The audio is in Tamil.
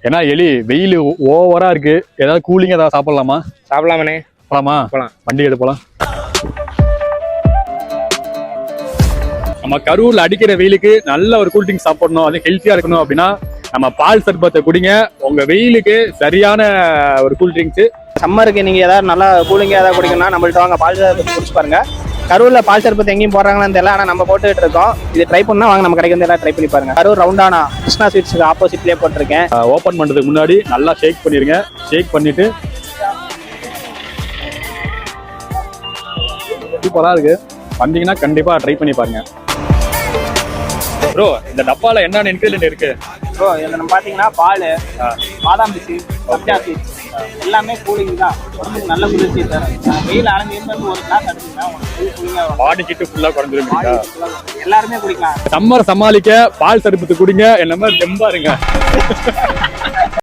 ஏன்னா எலி வெயில் ஓவரா இருக்கு. ஏதாவது கூலிங் ஏதாவது சாப்பிடலாமா? சாப்பிடலாமண்ணே. போலாமா? போலாம். வண்டி எடுத்து போலாம். நம்ம கரூர்ல அடிக்கிற வெயிலுக்கு நல்ல ஒரு கூல் ட்ரிங்க் சாப்பிடணும், அது ஹெல்த்தியா இருக்கணும் அப்படின்னா நம்ம பால் சர்பத்தை குடிங்க. உங்க வெயிலுக்கு சரியான ஒரு கூல் ட்ரிங்க்ஸ். சம்மருக்கு நீங்க ஏதாவது நல்லா கூலிங்கா ஏதாவது குடிக்கணும்னா நம்மள்ட்ட வாங்க, பால் சர்பத்து குடிச்சு பாருங்க. கரூர்ல பால் சர்பத்து எங்கேயும் போடுறாங்களான்னு தெரியல, ஆனா நம்ம போட்டுட்டு இருக்கோம். இது ட்ரை பண்ணா வாங்க, நம்ம கடைக்கு வந்து எல்லாம் ட்ரை பண்ணி பாருங்க. கரூர் ரவுண்டானா கிருஷ்ணா ஸ்வீட்ஸ்க்கு ஆப்போசிட்லயே போட்டிருக்கேன். ஓபன் பண்றதுக்கு முன்னாடி நல்லா ஷேக் பண்ணிருங்க. ஷேக் பண்ணிட்டு சூப்பரா இருக்கு. வந்தீங்கன்னா கண்டிப்பா ட்ரை பண்ணி பாருங்க. ப்ரோ, இந்த டப்பால என்னென்ன இன்கிரிடியன்ட் இருக்கு? ப்ரோ இதுல நம்ம பாத்தீங்கன்னா பால், பாதாம் பிசி, சப்ஜா சீட்ஸ் எல்லாமே கூலிங் தான். உடம்புக்கு நல்ல குளிர்ச்சி தரும். வெயில் அலைஞ்சு ஒரு கிளாஸ் அடிச்சீங்கன்னா உங்களுக்கு கூலிங்கா வரும். பாடி ஹீட் ஃபுல்லா குறைஞ்சிருக்கீங்க. எல்லாருமே குடிக்கலாம். சம்மர் சமாளிக்க பால் சர்பத்து குடிங்க. என்ன மாதிரி தெம்பா இருங்க.